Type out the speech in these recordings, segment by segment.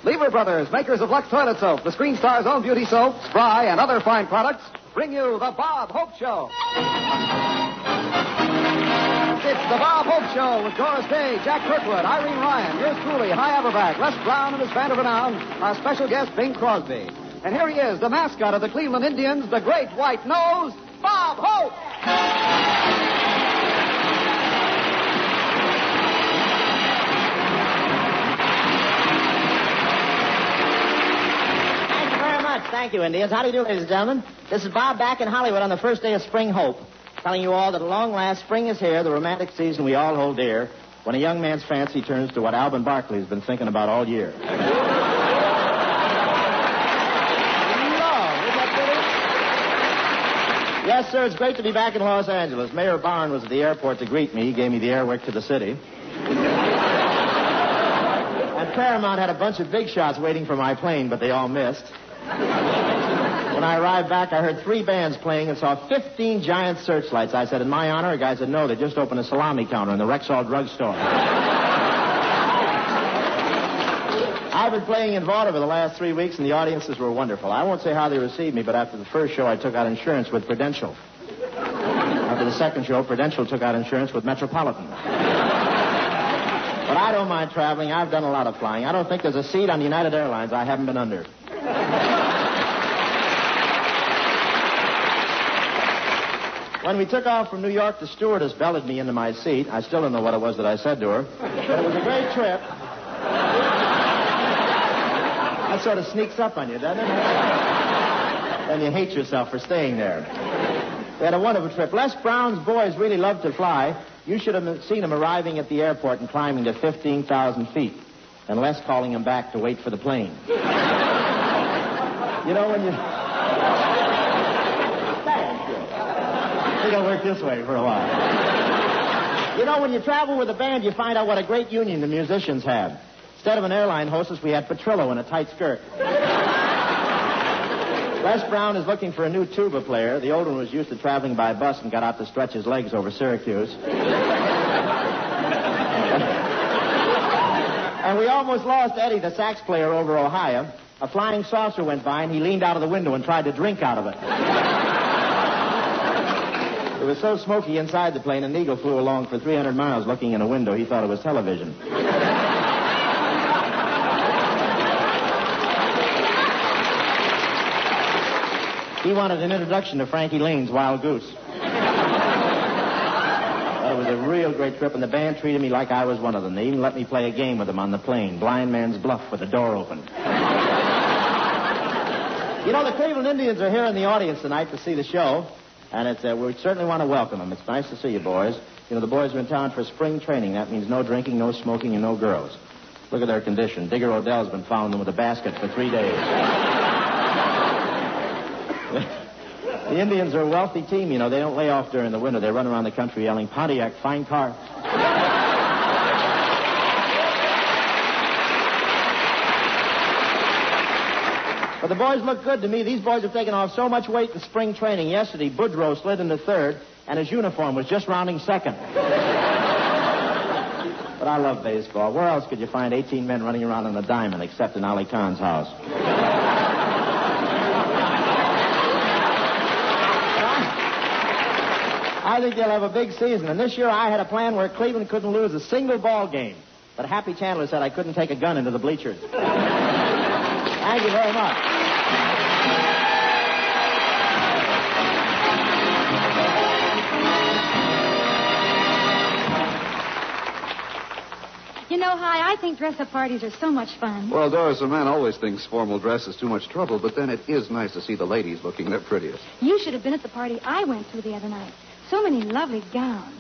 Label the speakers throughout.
Speaker 1: Lever Brothers, makers of Lux Toilet Soap, the Screen Star's own beauty soap, spray, and other fine products, bring you the Bob Hope Show. It's the Bob Hope Show with Doris Day, Jack Kirkwood, Irene Ryan, yours truly, High Averback, Les Brown, and his band of renown, our special guest, Bing Crosby. And here he is, the mascot of the Cleveland Indians, the great white nose, Bob Hope.
Speaker 2: Thank you, Indians. How do you do, ladies and gentlemen? This is Bob back in Hollywood on the first day of Spring Hope, telling you all that at long last, spring is here, the romantic season we all hold dear, when a young man's fancy turns to what Alvin Barkley's been thinking about all year. Yes, sir, it's great to be back in Los Angeles. Mayor Barn was at the airport to greet me. He gave me the airwick to the city. And Paramount had a bunch of big shots waiting for my plane, but they all missed. When I arrived back, I heard 3 bands playing and saw 15 giant searchlights. I said, in my honor? A guy said, no, they just opened a salami counter in the Rexall drugstore. I've been playing in vaudeville the last 3 weeks, and the audiences were wonderful. I won't say how they received me, but after the first show, I took out insurance with Prudential. After the second show, Prudential took out insurance with Metropolitan. But I don't mind traveling. I've done a lot of flying. I don't think there's a seat on United Airlines I haven't been under. When we took off from New York, the stewardess belted me into my seat. I still don't know what it was that I said to her. But it was a great trip. That sort of sneaks up on you, doesn't it? Then you hate yourself for staying there. We had a wonderful trip. Les Brown's boys really love to fly. You should have seen him arriving at the airport and climbing to 15,000 feet. And Les calling him back to wait for the plane. You know, when you... Thank you. I think I'll work this way for a while. You know, when you travel with a band, you find out what a great union the musicians have. Instead of an airline hostess, we had Petrillo in a tight skirt. Les Brown is looking for a new tuba player. The old one was used to traveling by bus and got out to stretch his legs over Syracuse. And we almost lost Eddie, the sax player, over Ohio. A flying saucer went by, and he leaned out of the window and tried to drink out of it. It was so smoky inside the plane, an eagle flew along for 300 miles looking in a window. He thought it was television. He wanted an introduction to Frankie Lane's Wild Goose. It was a real great trip, and the band treated me like I was one of them. They even let me play a game with them on the plane, blind man's bluff with the door open. You know, the Cleveland Indians are here in the audience tonight to see the show, and we certainly want to welcome them. It's nice to see you, boys. You know, the boys are in town for spring training. That means no drinking, no smoking, and no girls. Look at their condition. Digger Odell's been following them with a basket for 3 days. The Indians are a wealthy team, you know. They don't lay off during the winter. They run around the country yelling, Pontiac, fine car. But the boys look good to me. These boys have taken off so much weight in spring training. Yesterday, Boudreaux slid into third, and his uniform was just rounding second. But I love baseball. Where else could you find 18 men running around on a diamond except in Ali Khan's house? I think they'll have a big season. And this year I had a plan where Cleveland couldn't lose a single ball game. But Happy Chandler said I couldn't take a gun into the bleachers. Thank you very much.
Speaker 3: You know, Hi, I think dress-up parties are so much fun.
Speaker 1: Well, Doris, a man always thinks formal dress is too much trouble, but then it is nice to see the ladies looking their prettiest.
Speaker 3: You should have been at the party I went to the other night. So many lovely gowns.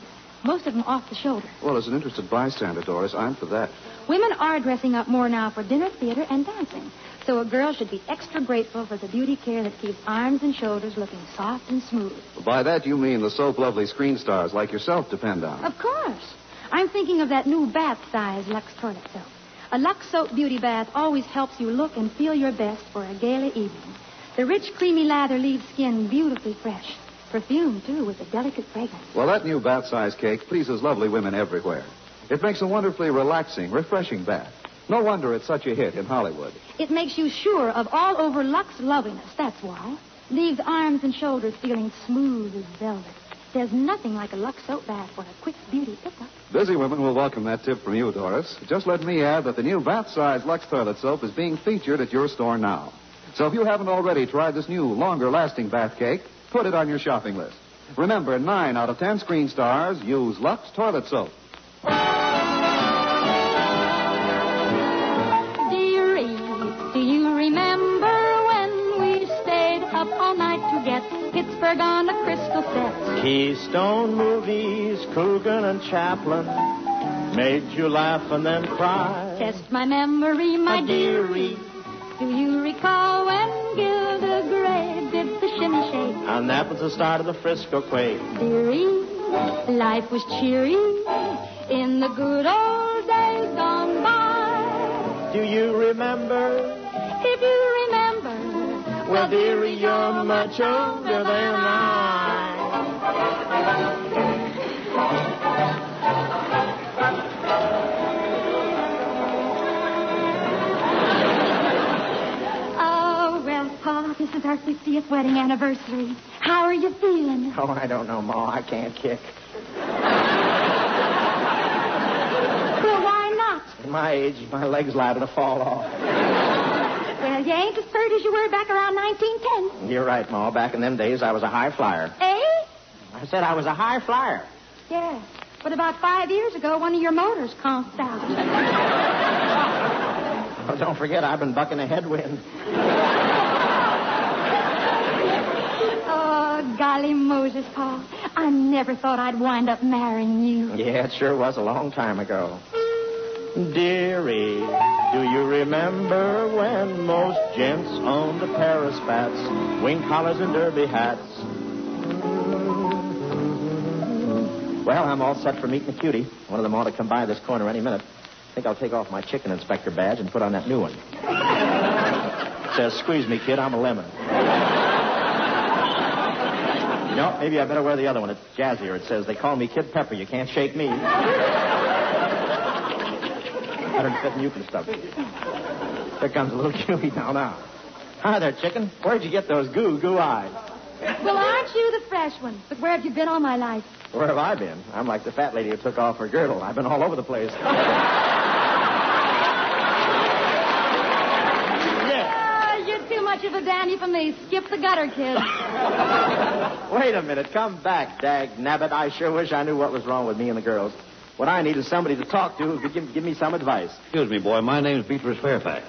Speaker 3: Most of them off the shoulder.
Speaker 1: Well, as an interested bystander, Doris, I'm for that.
Speaker 3: Women are dressing up more now for dinner, theater, and dancing. So a girl should be extra grateful for the beauty care that keeps arms and shoulders looking soft and smooth.
Speaker 1: Well, by that you mean the soap-lovely screen stars like yourself depend on.
Speaker 3: Of course. I'm thinking of that new bath-size Lux toilet soap. A Lux soap beauty bath always helps you look and feel your best for a gala evening. The rich, creamy lather leaves skin beautifully fresh. Perfume, too, with a delicate fragrance.
Speaker 1: Well, that new bath-size cake pleases lovely women everywhere. It makes a wonderfully relaxing, refreshing bath.
Speaker 4: No wonder it's such a hit in Hollywood.
Speaker 3: It makes you sure of all over Lux loveliness, that's why. Leaves arms and shoulders feeling smooth as velvet. There's nothing like a Lux soap bath for a quick beauty pickup.
Speaker 4: Busy women will welcome that tip from you, Doris. Just let me add that the new bath-size Lux toilet soap is being featured at your store now. So if you haven't already tried this new, longer-lasting bath cake, put it on your shopping list. Remember, 9 out of 10 screen stars use Lux toilet soap.
Speaker 3: Dearie, do you remember when we stayed up all night to get Pittsburgh on a crystal set?
Speaker 2: Keystone movies, Coogan and Chaplin made you laugh and then cry.
Speaker 3: Test my memory, my dearie. Do you recall when Gilda Gray did the shimmy shake?
Speaker 2: And that was the start of the Frisco Quake.
Speaker 3: Dearie, life was cheery in the good old days gone by.
Speaker 2: Do you remember?
Speaker 3: If you remember,
Speaker 2: Well, dearie, you're much older than I.
Speaker 3: Oh, well, Pa, this is our 50th wedding anniversary. How are you feeling?
Speaker 2: Oh, I don't know, Ma. I can't kick.
Speaker 3: Well, why not?
Speaker 2: At my age, my leg's liable to fall off.
Speaker 3: Well, you ain't as pert as you were back around 1910.
Speaker 2: You're right, Ma. Back in them days, I was a high flyer.
Speaker 3: Eh?
Speaker 2: I said I was a high flyer.
Speaker 3: Yeah. But about 5 years ago, one of your motors conked out.
Speaker 2: Oh, don't forget, I've been bucking a headwind.
Speaker 3: Oh, golly Moses, Pa. I never thought I'd wind up marrying you.
Speaker 2: Yeah, it sure was a long time ago. Dearie, do you remember when most gents owned a pair of spats, wing collars and derby hats? Well, I'm all set for meeting a cutie. One of them ought to come by this corner any minute. I think I'll take off my chicken inspector badge and put on that new one. It says, squeeze me, kid, I'm a lemon. No, maybe I better wear the other one. It's jazzier. It says, they call me Kid Pepper. You can't shake me. Better than fit Newton stuff. There comes a little cutie now. Hi there, chicken. Where'd you get those goo eyes?
Speaker 3: Well, aren't you the fresh one? But where have you been all my life?
Speaker 2: Where have I been? I'm like the fat lady who took off her girdle. I've been all over the place.
Speaker 3: You're too much of a dandy for me. Skip the gutter, kid.
Speaker 2: Wait a minute. Come back, dag nabbit. I sure wish I knew what was wrong with me and the girls. What I need is somebody to talk to who could give me some advice.
Speaker 5: Excuse me, boy. My name's Beatrice Fairfax.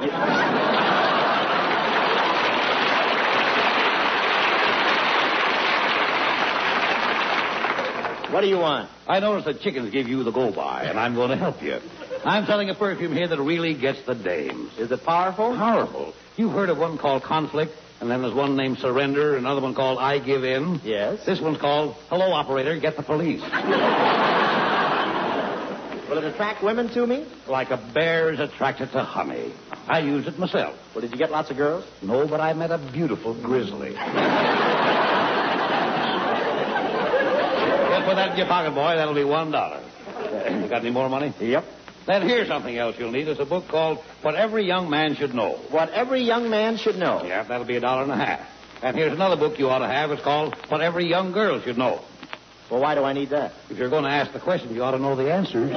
Speaker 2: What do you want?
Speaker 5: I noticed that chickens give you the go-by, and I'm going to help you. I'm selling a perfume here that really gets the dames.
Speaker 2: Is it powerful?
Speaker 5: Powerful. You've heard of one called Conflict, and then there's one named Surrender, another one called I Give In.
Speaker 2: Yes.
Speaker 5: This one's called Hello, Operator, Get the Police.
Speaker 2: Will it attract women to me?
Speaker 5: Like a bear is attracted to honey. I use it myself.
Speaker 2: Well, did you get lots of girls?
Speaker 5: No, but I met a beautiful grizzly. Just put that in your pocket, boy. That'll be $1. You got any more money?
Speaker 2: Yep.
Speaker 5: Then here's something else you'll need. It's a book called What Every Young Man Should Know.
Speaker 2: What every young man should know.
Speaker 5: Yeah, that'll be $1.50. And here's another book you ought to have. It's called What Every Young Girl Should Know.
Speaker 2: Well, why do I need that?
Speaker 5: If you're going to ask the questions, you ought to know the answers.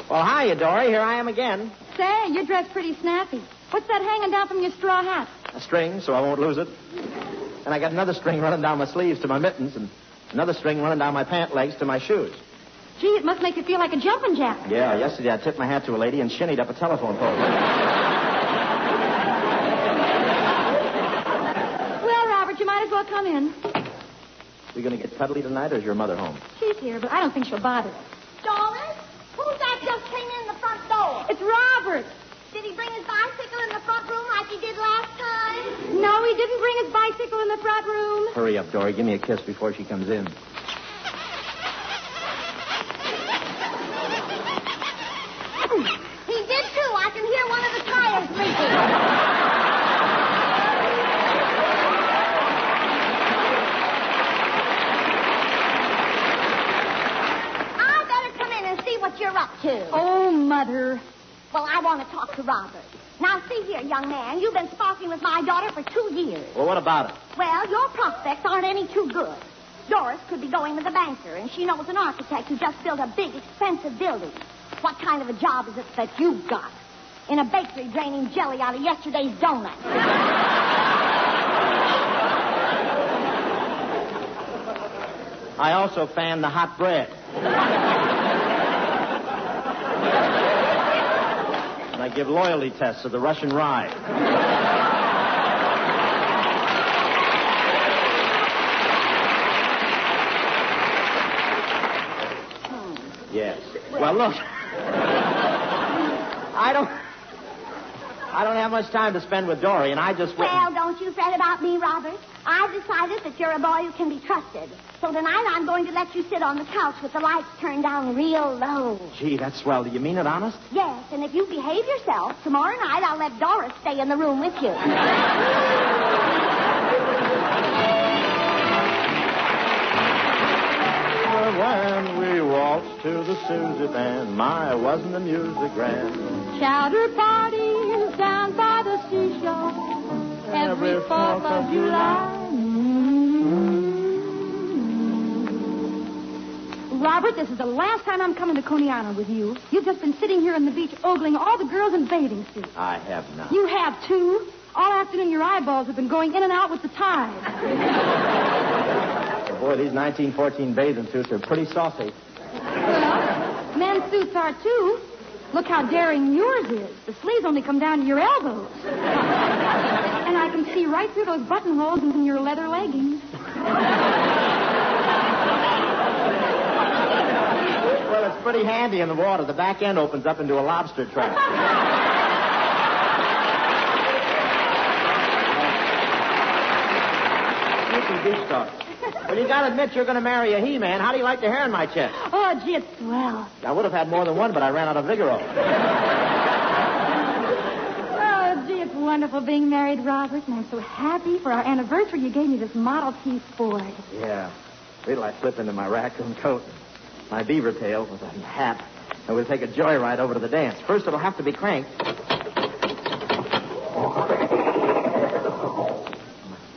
Speaker 2: Well, hiya, Dory. Here I am again.
Speaker 3: Say, you're dressed pretty snappy. What's that hanging down from your straw hat?
Speaker 2: A string, so I won't lose it. And I got another string running down my sleeves to my mittens, and another string running down my pant legs to my shoes.
Speaker 3: Gee, it must make you feel like a jumping jack.
Speaker 2: Yeah, yesterday I tipped my hat to a lady and shinnied up a telephone pole.
Speaker 3: Well, Robert, you might as well come in.
Speaker 2: We going to get cuddly tonight, or is your mother home?
Speaker 3: She's here, but I don't think she'll bother us.
Speaker 6: Doris? Who's that just came in the front door?
Speaker 3: It's Robert.
Speaker 6: Did he bring his bicycle in the front room like he did last time?
Speaker 3: No, he didn't bring his bicycle in the front room.
Speaker 2: Hurry up, Dory. Give me a kiss before she comes in.
Speaker 6: He did too. I can hear one of the tires leaking. want to talk to Robert. Now, see here, young man. You've been sparking with my daughter for 2 years.
Speaker 2: Well, what about it?
Speaker 6: Well, your prospects aren't any too good. Doris could be going with a banker, and she knows an architect who just built a big, expensive building. What kind of a job is it that you've got? In a bakery draining jelly out of yesterday's donuts.
Speaker 2: I also fan the hot bread. And I give loyalty tests of the Russian rye. Yes. Well, look. I don't have much time to spend with Dory, and I just...
Speaker 6: Well, don't you fret about me, Robert. I've decided that you're a boy who can be trusted. So tonight I'm going to let you sit on the couch with the lights turned down real low.
Speaker 2: Gee, that's swell. Do you mean it honest?
Speaker 6: Yes, and if you behave yourself, tomorrow night I'll let Doris stay in the room with you.
Speaker 2: When we waltzed to the Susie band, my, wasn't the music grand.
Speaker 3: Chowder parties down by the seashore every 4th of July. Robert, this is the last time I'm coming to Coney Island with you. You've just been sitting here on the beach ogling all the girls in bathing suits.
Speaker 2: I have not.
Speaker 3: You have, too. All afternoon your eyeballs have been going in and out with the tide.
Speaker 2: Boy, these 1914 bathing suits are pretty saucy.
Speaker 3: Well, men's suits are, too. Look how daring yours is. The sleeves only come down to your elbows. And I can see right through those buttonholes in your leather leggings.
Speaker 2: Well, it's pretty handy in the water. The back end opens up into a lobster trap. Some beach talk. Well, you gotta admit you're gonna marry a he-man. How do you like the hair in my chest?
Speaker 3: Oh, gee, it's swell.
Speaker 2: I would have had more than one, but I ran out of Vigoro.
Speaker 3: Oh, gee, it's wonderful being married, Robert. And I'm so happy for our anniversary you gave me this Model T Ford.
Speaker 2: Yeah. Wait till I slip into my raccoon coat, my beaver tail with a hat, and we'll take a joyride over to the dance. First, it'll have to be cranked.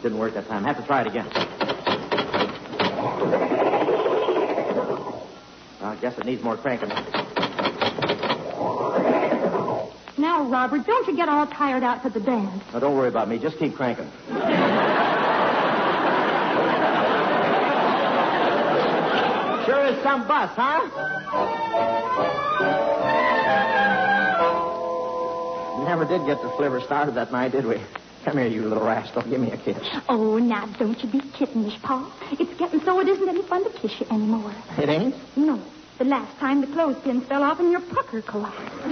Speaker 2: Didn't work that time. Have to try it again. Well, I guess it needs more cranking.
Speaker 3: Now, Robert, don't you get all tired out for the dance.
Speaker 2: Now, don't worry about me. Just keep cranking. Sure is some bus, huh? Never did get the sliver started that night, did we? Come here, you little rascal. Give me a kiss.
Speaker 3: Oh, now, don't you be kittenish, Pa. It's getting so it isn't any fun to kiss you anymore.
Speaker 2: It ain't?
Speaker 3: No. The last time the clothespin fell off and your pucker collapsed.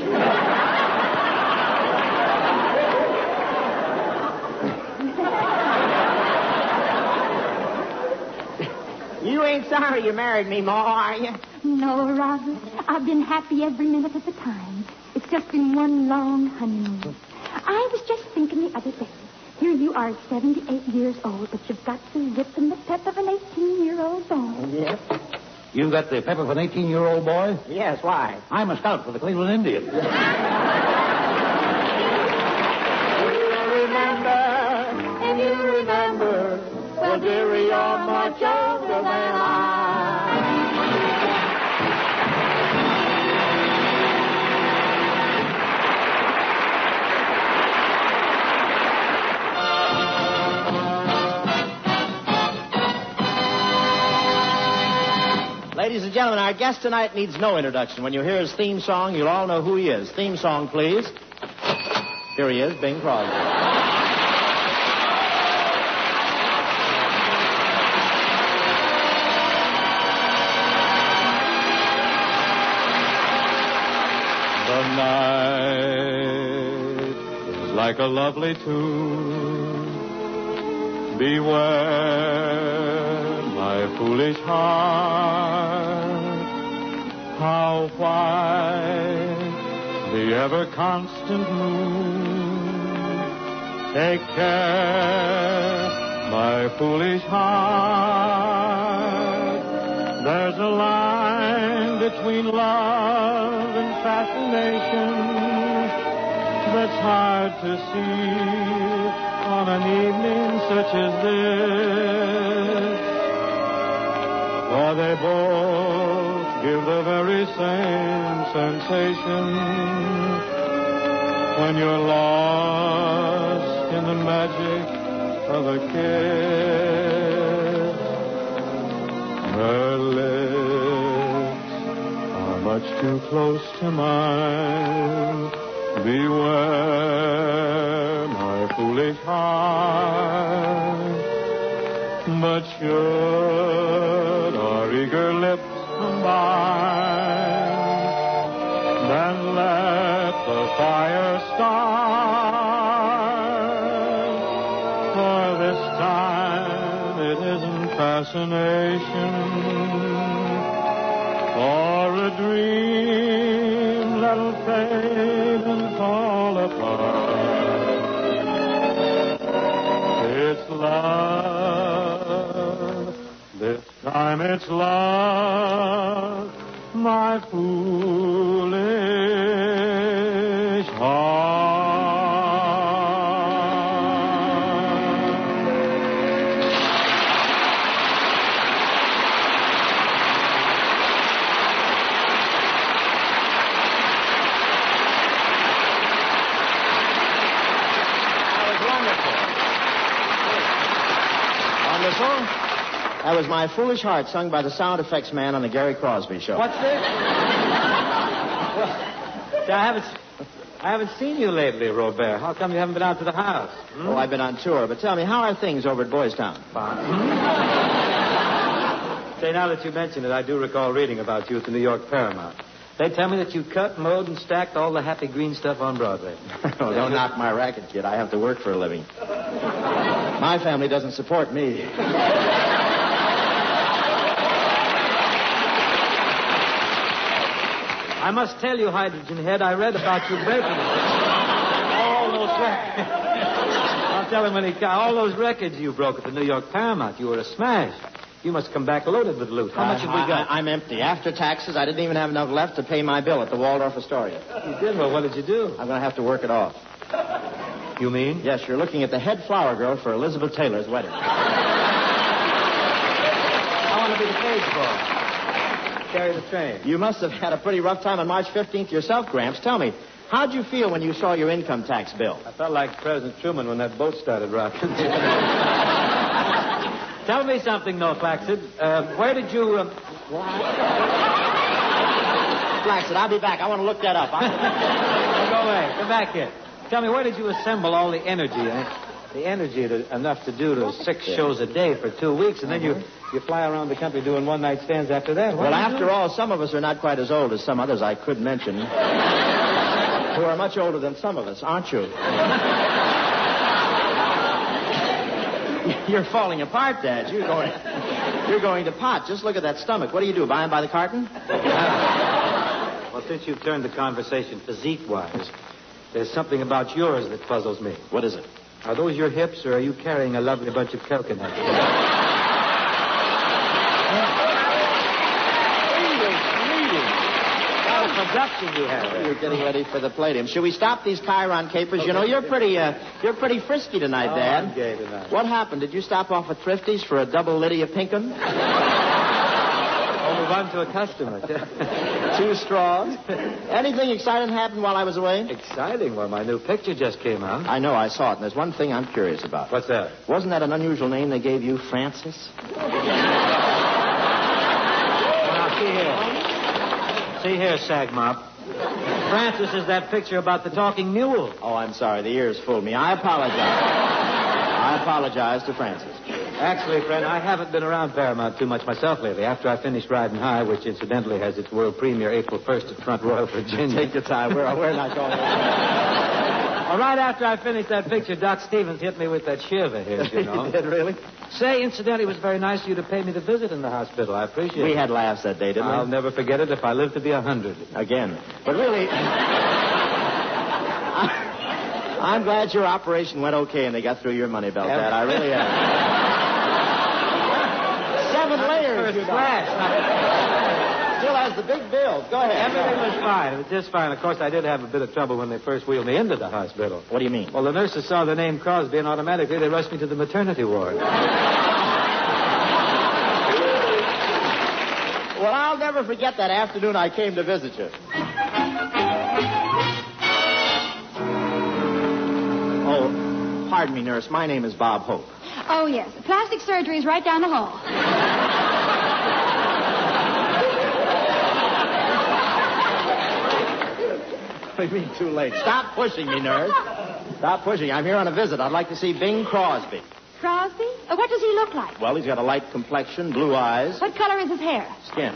Speaker 2: You ain't sorry you married me, Ma, are you?
Speaker 3: No, Robert. I've been happy every minute of the time. It's just been one long honeymoon. I was just thinking the other day. Here you are, 78 years old, but you've got the zip and the pep of an 18-year-old boy.
Speaker 2: Yep.
Speaker 5: You got the pep of an 18-year-old boy?
Speaker 2: Yes, why?
Speaker 5: I'm a scout for the Cleveland Indians.
Speaker 2: You remember, if you remember, well, dearie, you're much older than I. Ladies and gentlemen, our guest tonight needs no introduction. When you hear his theme song, you'll all know who he is. Theme song, please. Here he is, Bing Crosby.
Speaker 7: The night is like a lovely tune. Beware, my foolish heart, how white the ever-constant moon. Take care, my foolish heart. There's a line between love and fascination. that's hard to see on an evening such as this. For they both give the very same sensation when you're lost in the magic of a kiss. Her lips are much too close to mine. Beware, my foolish heart. But should our eager lips combine, then let the fire start. For this time it isn't fascination or a dream that'll fade and fall apart. It's love. This time it's love, my foolish heart.
Speaker 2: That was My Foolish Heart, sung by the sound effects man on the Gary Crosby Show.
Speaker 8: What's this? I haven't seen you lately, Robert. How come you haven't been out to the house?
Speaker 2: Oh, I've been on tour. But tell me, how are things over at Boys Town?
Speaker 8: Say, now that you mention it, I do recall reading about you at the New York Paramount. They tell me that you cut, mowed, and stacked all the happy green stuff on Broadway.
Speaker 2: Oh, don't knock my racket, kid. I have to work for a living. My family doesn't support me.
Speaker 8: I must tell you, Hydrogen Head, I read about you breaking all those records. I'll tell him when he comes. All those records you broke at the New York Paramount. You were a smash. You must come back loaded with loot. How much have we got?
Speaker 2: I'm empty. After taxes, I didn't even have enough left to pay my bill at the Waldorf Astoria.
Speaker 8: You did? Well, what did you do?
Speaker 2: I'm going to have to work it off.
Speaker 8: You mean?
Speaker 2: Yes, you're looking at the head flower girl for Elizabeth Taylor's wedding.
Speaker 8: I want to be the page boy. Carry the train.
Speaker 2: You must have had a pretty rough time on March 15th yourself, Gramps. Tell me, how'd you feel when you saw your income tax bill?
Speaker 8: I felt like President Truman when that boat started rocking. Tell me something, though, Flaxseed. Where did you...
Speaker 2: Flaxseed, I'll be back. I want to look that up.
Speaker 8: Don't go away. Come back here. Tell me, where did you assemble all the energy? The energy enough to do to 6 shows a day for 2 weeks, and then you fly around the country doing one-night stands after that.
Speaker 2: Well, after all, some of us are not quite as old as some others I could mention, who are much older than some of us, aren't you? You're falling apart, Dad. You're going to pot. Just look at that stomach. What do you do, buy him by the carton?
Speaker 8: Well, since you've turned the conversation physique-wise, there's something about yours that puzzles me.
Speaker 2: What is it?
Speaker 8: Are those your hips, or are you carrying a lovely bunch of coconuts? What a production you have.
Speaker 2: You're getting ready for the Palladium. Should we stop these Chiron capers? Okay. You know, you're pretty frisky tonight, Dad.
Speaker 8: I'm gay tonight.
Speaker 2: What happened? Did you stop off at Thrifty's for a double Lydia Pinkham?
Speaker 8: Only one to a customer.
Speaker 2: 2 straws. Anything exciting happened while I was away?
Speaker 8: Exciting? Well, my new picture just came out.
Speaker 2: I know, I saw it, and there's one thing I'm curious about.
Speaker 8: What's that?
Speaker 2: Wasn't that an unusual name they gave you, Francis?
Speaker 8: Now, see here, Sagmop. Francis is that picture about the talking mule.
Speaker 2: Oh, I'm sorry. The ears fooled me. I apologize. I apologize to Francis.
Speaker 8: Actually, friend, I haven't been around Paramount too much myself lately. After I finished Riding High, which incidentally has its world premiere April 1st at Front Royal, Virginia.
Speaker 2: Take your time. We're not going
Speaker 8: Well, right after I finished that picture, Doc Stevens hit me with that shiver here, you know.
Speaker 2: He did, really?
Speaker 8: Say, incidentally, it was very nice of you to pay me the visit in the hospital. I appreciate it.
Speaker 2: We had laughs that day, didn't we?
Speaker 8: I'll never forget it if I live to be 100.
Speaker 2: Again. But really... I'm glad your operation went okay and they got through your money belt, Dad. I really am. 7 layers.
Speaker 8: First class.
Speaker 2: Still has the big bills. Go ahead.
Speaker 8: Everything was fine. It was just fine. Of course, I did have a bit of trouble when they first wheeled me into the hospital.
Speaker 2: What do you mean?
Speaker 8: Well, the nurses saw the name Crosby, and automatically they rushed me to the maternity ward.
Speaker 2: Well, I'll never forget that afternoon I came to visit you. Oh, pardon me, nurse. My name is Bob Hope.
Speaker 3: Oh, yes. Plastic surgery is right down the hall.
Speaker 2: What do you mean too late? Stop pushing me, nurse. Stop pushing. I'm here on a visit. I'd like to see Bing Crosby.
Speaker 3: Crosby? What does he look like?
Speaker 2: Well, he's got a light complexion, blue eyes,
Speaker 3: What color is his hair?
Speaker 2: skin.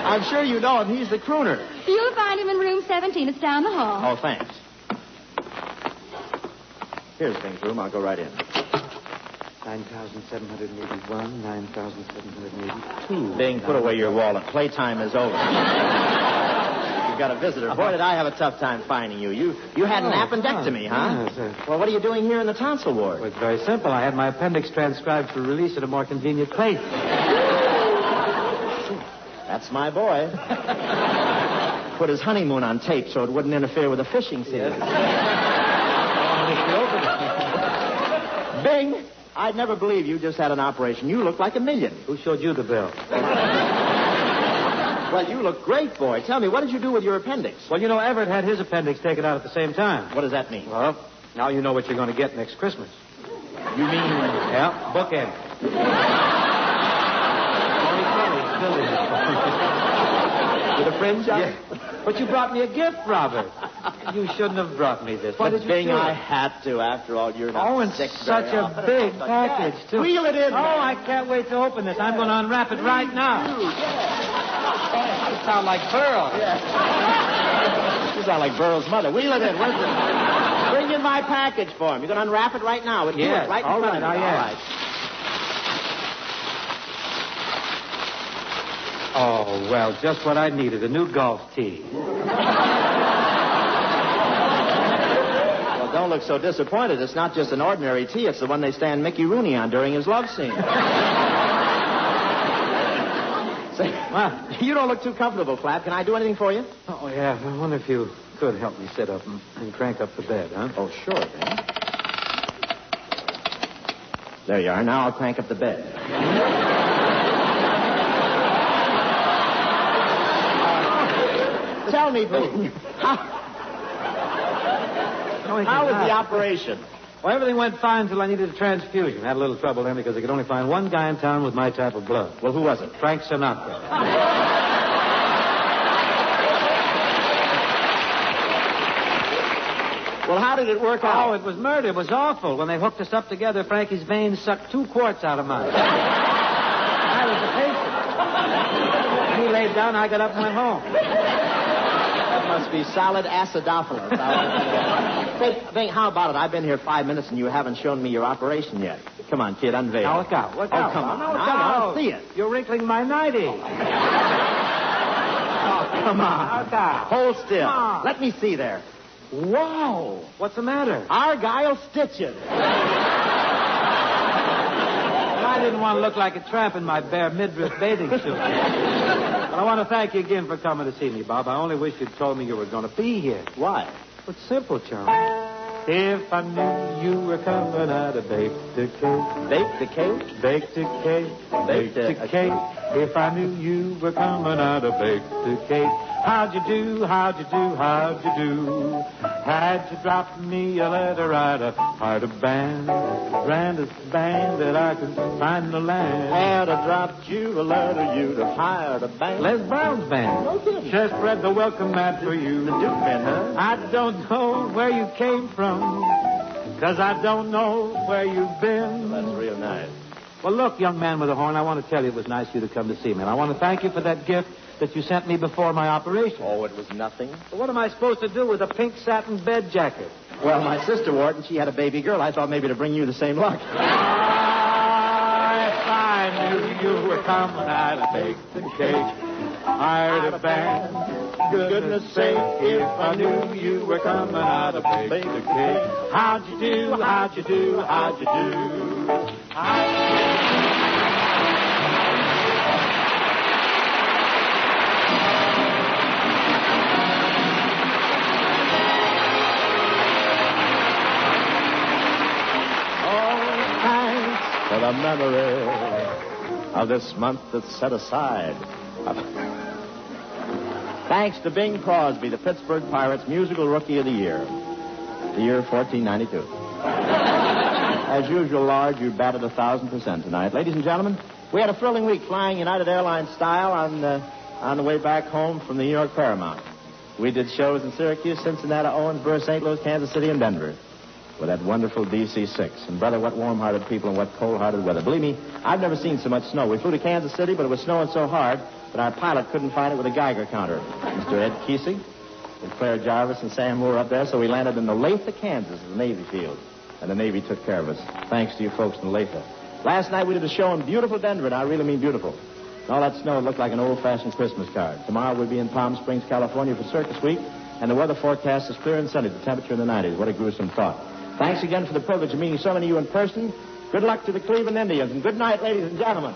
Speaker 2: I'm sure you know him. He's the crooner.
Speaker 3: You'll find him in room 17. It's down the hall.
Speaker 2: Oh, thanks. Here's Bing's room. I'll go right in.
Speaker 8: 9,781, 9,782.
Speaker 2: Bing, put away your wallet. Playtime is over. You've got a visitor. Boy, did I have a tough time finding you. You had an appendectomy, huh?
Speaker 8: Yes,
Speaker 2: Well, what are you doing here in the tonsil ward?
Speaker 8: Well, it's very simple. I had my appendix transcribed for release at a more convenient place.
Speaker 2: That's my boy. Put his honeymoon on tape so it wouldn't interfere with the fishing season. Bing, I'd never believe you just had an operation. You look like $1 million.
Speaker 8: Who showed you the bill?
Speaker 2: Well, you look great, boy. Tell me, what did you do with your appendix?
Speaker 8: Well, you know, Everett had his appendix taken out at the same time.
Speaker 2: What does that mean?
Speaker 8: Well, now you know what you're going to get next Christmas.
Speaker 2: You mean...
Speaker 8: Yeah, bookend.
Speaker 2: With a fringe on?
Speaker 8: Yeah. But you brought me a gift, Robert. You shouldn't have brought me this. Why did you
Speaker 2: Bing,
Speaker 8: do it?
Speaker 2: I had to. After all, you're not
Speaker 8: and
Speaker 2: sick
Speaker 8: such
Speaker 2: very
Speaker 8: a
Speaker 2: often.
Speaker 8: big package, too.
Speaker 2: Wheel it in.
Speaker 8: Oh, I can't wait to open this. I'm going to unwrap it right now. You sound like Burl.
Speaker 2: You sound like Burl's mother. Wheel it in. Bring in my package for him. You're going to unwrap it right now.
Speaker 8: Yes.
Speaker 2: Right in
Speaker 8: All
Speaker 2: front
Speaker 8: right,
Speaker 2: of me.
Speaker 8: I am.
Speaker 2: All right.
Speaker 8: Oh, well, just what I needed, a new golf tee.
Speaker 2: Well, don't look so disappointed. It's not just an ordinary tee. It's the one they stand Mickey Rooney on during his love scene. Say, well, you don't look too comfortable, Flap. Can I do anything for you?
Speaker 8: Oh, yeah. I wonder if you could help me sit up and crank up the bed, huh?
Speaker 2: Oh, sure, man. There you are. Now I'll crank up the bed. Tell me, Bing, how was the operation?
Speaker 8: Well, everything went fine until I needed a transfusion. Had a little trouble then because they could only find one guy in town with my type of blood.
Speaker 2: Well, who was it?
Speaker 8: Frank Sinatra.
Speaker 2: Well, how did it work out?
Speaker 8: Oh, it was murder. It was awful. When they hooked us up together, Frankie's veins sucked 2 quarts out of mine. I was a patient. He laid down, I got up and went home.
Speaker 2: That must be solid acidophilus. Say, Bing, how about it? I've been here 5 minutes and you haven't shown me your operation yet. Come on, kid, unveil.
Speaker 8: Now, look out. Look out.
Speaker 2: Come on.
Speaker 8: Now, look
Speaker 2: I
Speaker 8: out.
Speaker 2: want to see it.
Speaker 8: You're wrinkling my nightie.
Speaker 2: Oh, come on.
Speaker 8: Look out.
Speaker 2: Hold still.
Speaker 8: Come on.
Speaker 2: Let me see there. Wow.
Speaker 8: What's the matter?
Speaker 2: Argyle stitches.
Speaker 8: I didn't want to look like a tramp in my bare midriff bathing suit. Well, I want to thank you again for coming to see me, Bob. I only wish you'd told me you were going to be here.
Speaker 2: Why?
Speaker 8: It's simple, Charlie. If I knew you were coming, I'd have baked a cake.
Speaker 2: Baked a cake?
Speaker 8: Baked a cake. Baked a cake. If I knew you were coming, I'd have baked a cake. How'd you do? How'd you do? How'd you do? Had you dropped me a letter, I'd have hired a band. The grandest band that I could find in the land.
Speaker 2: Had I dropped you a letter, you'd have hired a band.
Speaker 8: Les Brown's band.
Speaker 2: No kidding.
Speaker 8: Just read the welcome mat for you.
Speaker 2: The Duke band, huh?
Speaker 8: I don't know where you came from, 'cause I don't know where you've been.
Speaker 2: That's real nice.
Speaker 8: Well, look, young man with a horn, I want to tell you it was nice of you to come to see me. And I want to thank you for that gift that you sent me before my operation.
Speaker 2: Oh, it was nothing.
Speaker 8: But what am I supposed to do with a pink satin bed jacket?
Speaker 2: Well, my sister wore it, and she had a baby girl. I thought maybe to bring you the same luck.
Speaker 8: If I knew you were coming, I'd have baked the cake. Hired a band. Goodness sake, if I knew you were coming, I'd have baked the cake. How'd you do? How'd you do? How'd you do?
Speaker 2: For the memory of this month that's set aside. Thanks to Bing Crosby, the Pittsburgh Pirates Musical Rookie of the Year. The year 1492. As usual, Lard, you batted 1,000% tonight. Ladies and gentlemen, we had a thrilling week flying United Airlines style on the way back home from the New York Paramount. We did shows in Syracuse, Cincinnati, Owensboro, St. Louis, Kansas City, and Denver. With that wonderful DC-6. And, brother, what warm-hearted people and what cold-hearted weather. Believe me, I've never seen so much snow. We flew to Kansas City, but it was snowing so hard that our pilot couldn't find it with a Geiger counter. Mr. Ed Kesey and Claire Jarvis and Sam Moore up there, so we landed in Olathe, Kansas, the Navy field. And the Navy took care of us. Thanks to you folks in Olathe. Last night we did a show in beautiful Denver, and I really mean beautiful. And all that snow looked like an old-fashioned Christmas card. Tomorrow we'll be in Palm Springs, California for Circus Week, and the weather forecast is clear and sunny, the temperature in the 90s. What a gruesome thought. Thanks again for the privilege of meeting so many of you in person. Good luck to the Cleveland Indians, and good night, ladies and gentlemen.